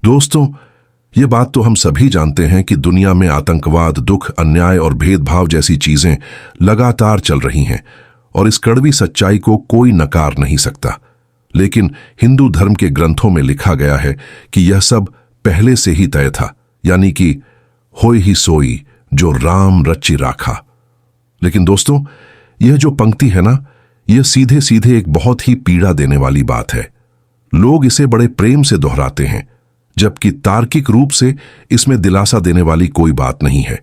दोस्तों, ये बात तो हम सभी जानते हैं कि दुनिया में आतंकवाद, दुख, अन्याय और भेदभाव जैसी चीजें लगातार चल रही हैं और इस कड़वी सच्चाई को कोई नकार नहीं सकता। लेकिन हिंदू धर्म के ग्रंथों में लिखा गया है कि यह सब पहले से ही तय था, यानी कि होय ही सोई जो राम रचि राखा। लेकिन दोस्तों, यह जो पंक्ति है ना, यह सीधे सीधे एक बहुत ही पीड़ा देने वाली बात है। लोग इसे बड़े प्रेम से दोहराते हैं, जबकि तार्किक रूप से इसमें दिलासा देने वाली कोई बात नहीं है।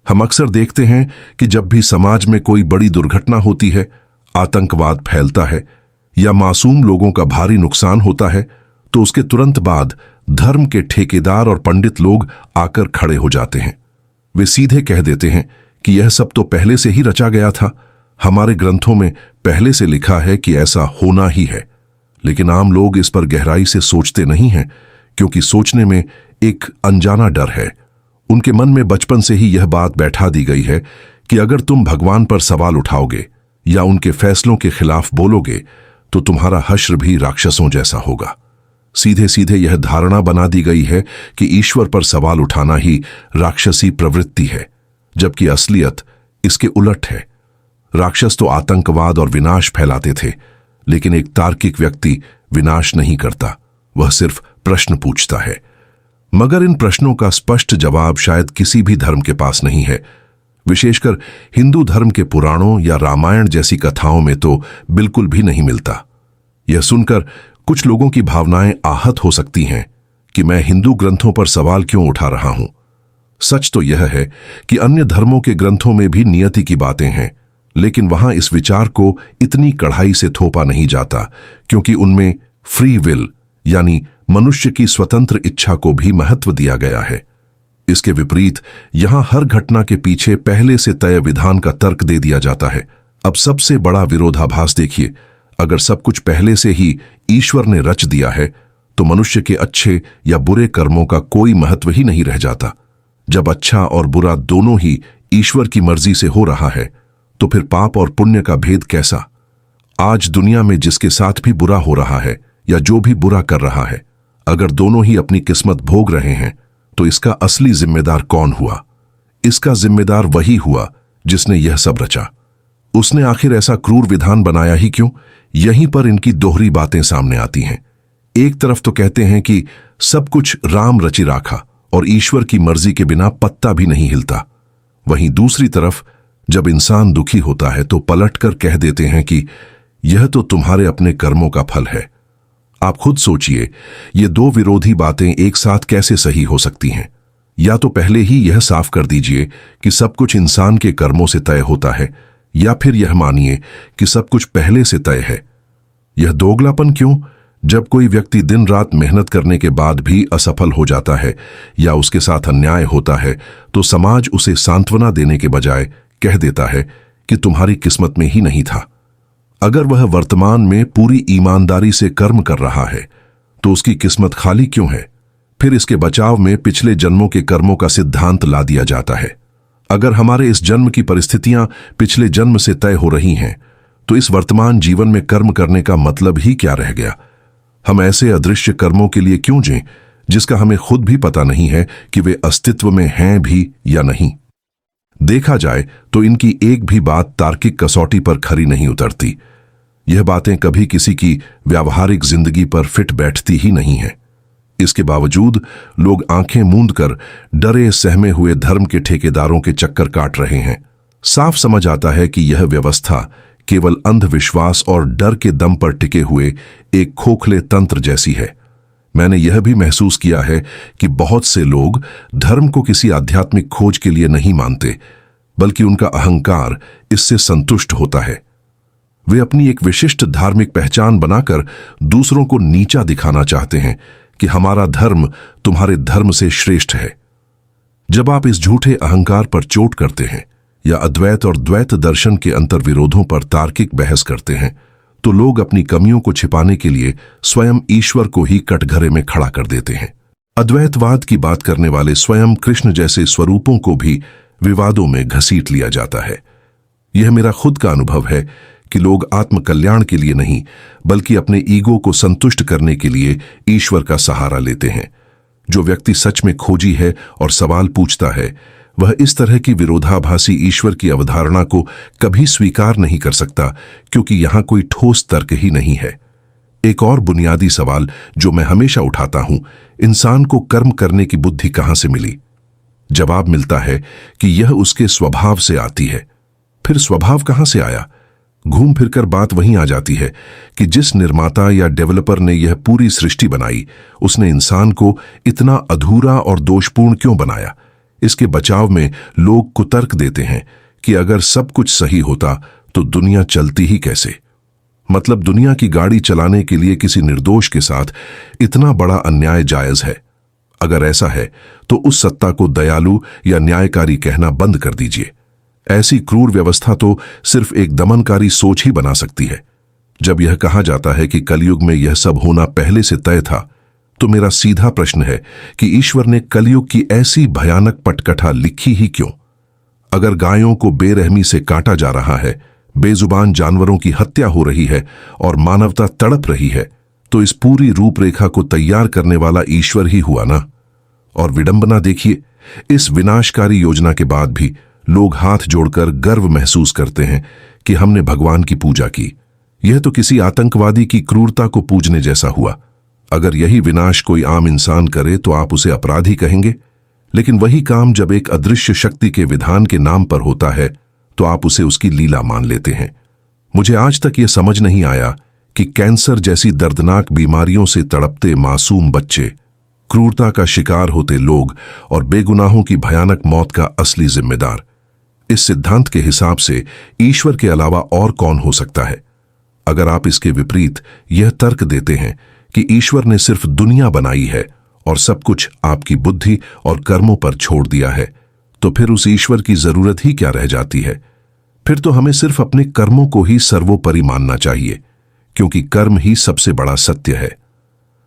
हम अक्सर देखते हैं कि जब भी समाज में कोई बड़ी दुर्घटना होती है, आतंकवाद फैलता है या मासूम लोगों का भारी नुकसान होता है, तो उसके तुरंत बाद धर्म के ठेकेदार और पंडित लोग आकर खड़े हो जाते हैं। वे सीधे कह देते हैं कि यह सब तो पहले से ही रचा गया था, हमारे ग्रंथों में पहले से लिखा है कि ऐसा होना ही है। लेकिन आम लोग इस पर गहराई से सोचते नहीं हैं, क्योंकि सोचने में एक अनजाना डर है। उनके मन में बचपन से ही यह बात बैठा दी गई है कि अगर तुम भगवान पर सवाल उठाओगे या उनके फैसलों के खिलाफ बोलोगे तो तुम्हारा हश्र भी राक्षसों जैसा होगा। सीधे सीधे यह धारणा बना दी गई है कि ईश्वर पर सवाल उठाना ही राक्षसी प्रवृत्ति है, जबकि असलियत इसके उलट है। राक्षस तो आतंकवाद और विनाश फैलाते थे, लेकिन एक तार्किक व्यक्ति विनाश नहीं करता, वह सिर्फ प्रश्न पूछता है। मगर इन प्रश्नों का स्पष्ट जवाब शायद किसी भी धर्म के पास नहीं है। विशेषकर हिंदू धर्म के पुराणों या रामायण जैसी कथाओं में तो बिल्कुल भी नहीं मिलता। यह सुनकर कुछ लोगों की भावनाएं आहत हो सकती हैं कि मैं हिंदू ग्रंथों पर सवाल क्यों उठा रहा हूं। सच तो यह है कि अन्य धर्मों के ग्रंथों में भी नियति की बातें हैं, लेकिन वहां इस विचार को इतनी कड़ाई से थोपा नहीं जाता, क्योंकि उनमें फ्री विल यानी मनुष्य की स्वतंत्र इच्छा को भी महत्व दिया गया है। इसके विपरीत यहां हर घटना के पीछे पहले से तय विधान का तर्क दे दिया जाता है। अब सबसे बड़ा विरोधाभास देखिए, अगर सब कुछ पहले से ही ईश्वर ने रच दिया है तो मनुष्य के अच्छे या बुरे कर्मों का कोई महत्व ही नहीं रह जाता। जब अच्छा और बुरा दोनों ही ईश्वर की मर्जी से हो रहा है, तो फिर पाप और पुण्य का भेद कैसा? आज दुनिया में जिसके साथ भी बुरा हो रहा है या जो भी बुरा कर रहा है, अगर दोनों ही अपनी किस्मत भोग रहे हैं, तो इसका असली जिम्मेदार कौन हुआ? इसका जिम्मेदार वही हुआ जिसने यह सब रचा। उसने आखिर ऐसा क्रूर विधान बनाया ही क्यों? यहीं पर इनकी दोहरी बातें सामने आती हैं। एक तरफ तो कहते हैं कि सब कुछ राम रचि राखा और ईश्वर की मर्जी के बिना पत्ता भी नहीं हिलता। वहीं दूसरी तरफ जब इंसान दुखी होता है तो पलटकर कह देते हैं कि यह तो तुम्हारे अपने कर्मों का फल है। आप खुद सोचिए, ये दो विरोधी बातें एक साथ कैसे सही हो सकती हैं? या तो पहले ही यह साफ कर दीजिए कि सब कुछ इंसान के कर्मों से तय होता है, या फिर यह मानिए कि सब कुछ पहले से तय है। यह दोगलापन क्यों? जब कोई व्यक्ति दिन रात मेहनत करने के बाद भी असफल हो जाता है या उसके साथ अन्याय होता है, तो समाज उसे सांत्वना देने के बजाय कह देता है कि तुम्हारी किस्मत में ही नहीं था। अगर वह वर्तमान में पूरी ईमानदारी से कर्म कर रहा है, तो उसकी किस्मत खाली क्यों है? फिर इसके बचाव में पिछले जन्मों के कर्मों का सिद्धांत ला दिया जाता है। अगर हमारे इस जन्म की परिस्थितियां पिछले जन्म से तय हो रही हैं, तो इस वर्तमान जीवन में कर्म करने का मतलब ही क्या रह गया? हम ऐसे अदृश्य कर्मों के लिए क्यों जिएं, जिसका हमें खुद भी पता नहीं है कि वे अस्तित्व में हैं भी या नहीं। देखा जाए तो इनकी एक भी बात तार्किक कसौटी पर खरी नहीं उतरती। यह बातें कभी किसी की व्यावहारिक जिंदगी पर फिट बैठती ही नहीं है। इसके बावजूद लोग आंखें मूंद कर डरे सहमे हुए धर्म के ठेकेदारों के चक्कर काट रहे हैं। साफ समझ आता है कि यह व्यवस्था केवल अंधविश्वास और डर के दम पर टिके हुए एक खोखले तंत्र जैसी है। मैंने यह भी महसूस किया है कि बहुत से लोग धर्म को किसी आध्यात्मिक खोज के लिए नहीं मानते, बल्कि उनका अहंकार इससे संतुष्ट होता है। वे अपनी एक विशिष्ट धार्मिक पहचान बनाकर दूसरों को नीचा दिखाना चाहते हैं कि हमारा धर्म तुम्हारे धर्म से श्रेष्ठ है। जब आप इस झूठे अहंकार पर चोट करते हैं या अद्वैत और द्वैत दर्शन के अंतर्विरोधों पर तार्किक बहस करते हैं, तो लोग अपनी कमियों को छिपाने के लिए स्वयं ईश्वर को ही कटघरे में खड़ा कर देते हैं। अद्वैतवाद की बात करने वाले स्वयं कृष्ण जैसे स्वरूपों को भी विवादों में घसीट लिया जाता है। यह मेरा खुद का अनुभव है कि लोग आत्मकल्याण के लिए नहीं, बल्कि अपने ईगो को संतुष्ट करने के लिए ईश्वर का सहारा लेते हैं। जो व्यक्ति सच में खोजी है और सवाल पूछता है, वह इस तरह की विरोधाभासी ईश्वर की अवधारणा को कभी स्वीकार नहीं कर सकता, क्योंकि यहां कोई ठोस तर्क ही नहीं है। एक और बुनियादी सवाल जो मैं हमेशा उठाता हूं, इंसान को कर्म करने की बुद्धि कहां से मिली? जवाब मिलता है कि यह उसके स्वभाव से आती है। फिर स्वभाव कहां से आया? घूम फिरकर बात वहीं आ जाती है कि जिस निर्माता या डेवलपर ने यह पूरी सृष्टि बनाई, उसने इंसान को इतना अधूरा और दोषपूर्ण क्यों बनाया? इसके बचाव में लोग कुतर्क देते हैं कि अगर सब कुछ सही होता तो दुनिया चलती ही कैसे? मतलब दुनिया की गाड़ी चलाने के लिए किसी निर्दोष के साथ इतना बड़ा अन्याय जायज है? अगर ऐसा है तो उस सत्ता को दयालु या न्यायकारी कहना बंद कर दीजिए। ऐसी क्रूर व्यवस्था तो सिर्फ एक दमनकारी सोच ही बना सकती है। जब यह कहा जाता है कि कलयुग में यह सब होना पहले से तय था, तो मेरा सीधा प्रश्न है कि ईश्वर ने कलयुग की ऐसी भयानक पटकथा लिखी ही क्यों? अगर गायों को बेरहमी से काटा जा रहा है, बेजुबान जानवरों की हत्या हो रही है और मानवता तड़प रही है, तो इस पूरी रूपरेखा को तैयार करने वाला ईश्वर ही हुआ ना। और विडंबना देखिए, इस विनाशकारी योजना के बाद भी लोग हाथ जोड़कर गर्व महसूस करते हैं कि हमने भगवान की पूजा की। यह तो किसी आतंकवादी की क्रूरता को पूजने जैसा हुआ। अगर यही विनाश कोई आम इंसान करे तो आप उसे अपराधी कहेंगे, लेकिन वही काम जब एक अदृश्य शक्ति के विधान के नाम पर होता है तो आप उसे उसकी लीला मान लेते हैं। मुझे आज तक यह समझ नहीं आया कि कैंसर जैसी दर्दनाक बीमारियों से तड़पते मासूम बच्चे, क्रूरता का शिकार होते लोग और बेगुनाहों की भयानक मौत का असली जिम्मेदार, इस सिद्धांत के हिसाब से ईश्वर के अलावा और कौन हो सकता है? अगर आप इसके विपरीत यह तर्क देते हैं कि ईश्वर ने सिर्फ दुनिया बनाई है और सब कुछ आपकी बुद्धि और कर्मों पर छोड़ दिया है, तो फिर उस ईश्वर की जरूरत ही क्या रह जाती है? फिर तो हमें सिर्फ अपने कर्मों को ही सर्वोपरि मानना चाहिए, क्योंकि कर्म ही सबसे बड़ा सत्य है।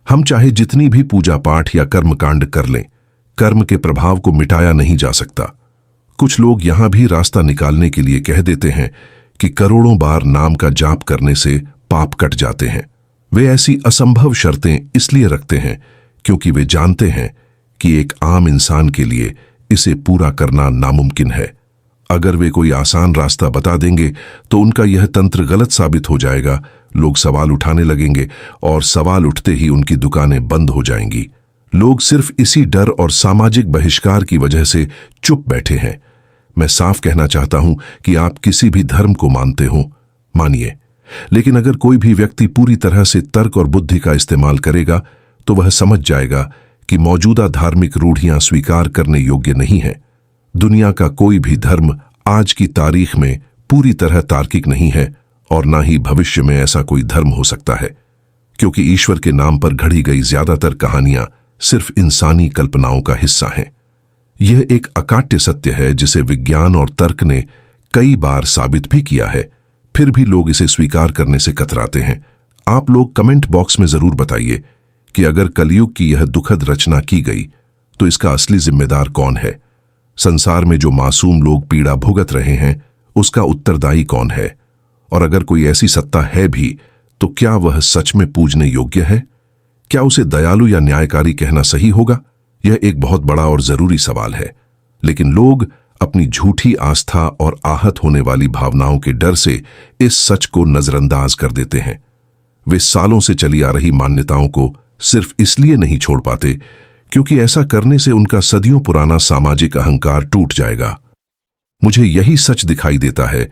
हम चाहे जितनी भी पूजा पाठ या कर्मकांड कर लें, कर्म के प्रभाव को मिटाया नहीं जा सकता। कुछ लोग यहां भी रास्ता निकालने के लिए कह देते हैं कि करोड़ों बार नाम का जाप करने से पाप कट जाते हैं। वे ऐसी असंभव शर्तें इसलिए रखते हैं क्योंकि वे जानते हैं कि एक आम इंसान के लिए इसे पूरा करना नामुमकिन है। अगर वे कोई आसान रास्ता बता देंगे तो उनका यह तंत्र गलत साबित हो जाएगा। लोग सवाल उठाने लगेंगे और सवाल उठते ही उनकी दुकानें बंद हो जाएंगी। लोग सिर्फ इसी डर और सामाजिक बहिष्कार की वजह से चुप बैठे हैं। मैं साफ कहना चाहता हूं कि आप किसी भी धर्म को मानते हो, मानिए, लेकिन अगर कोई भी व्यक्ति पूरी तरह से तर्क और बुद्धि का इस्तेमाल करेगा तो वह समझ जाएगा कि मौजूदा धार्मिक रूढ़ियां स्वीकार करने योग्य नहीं है। दुनिया का कोई भी धर्म आज की तारीख में पूरी तरह तार्किक नहीं है और ना ही भविष्य में ऐसा कोई धर्म हो सकता है, क्योंकि ईश्वर के नाम पर घड़ी गई ज्यादातर कहानियां सिर्फ इंसानी कल्पनाओं का हिस्सा हैं। यह एक अकाट्य सत्य है जिसे विज्ञान और तर्क ने कई बार साबित भी किया है, फिर भी लोग इसे स्वीकार करने से कतराते हैं। आप लोग कमेंट बॉक्स में जरूर बताइए कि अगर कलयुग की यह दुखद रचना की गई तो इसका असली जिम्मेदार कौन है? संसार में जो मासूम लोग पीड़ा भुगत रहे हैं, उसका उत्तरदायी कौन है? और अगर कोई ऐसी सत्ता है भी, तो क्या वह सच में पूजने योग्य है? क्या उसे दयालु या न्यायकारी कहना सही होगा? यह एक बहुत बड़ा और जरूरी सवाल है, लेकिन लोग अपनी झूठी आस्था और आहत होने वाली भावनाओं के डर से इस सच को नजरअंदाज कर देते हैं। वे सालों से चली आ रही मान्यताओं को सिर्फ इसलिए नहीं छोड़ पाते क्योंकि ऐसा करने से उनका सदियों पुराना सामाजिक अहंकार टूट जाएगा। मुझे यही सच दिखाई देता है।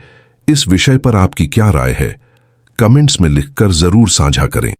इस विषय पर आपकी क्या राय है? कमेंट्स में लिखकर जरूर साझा करें।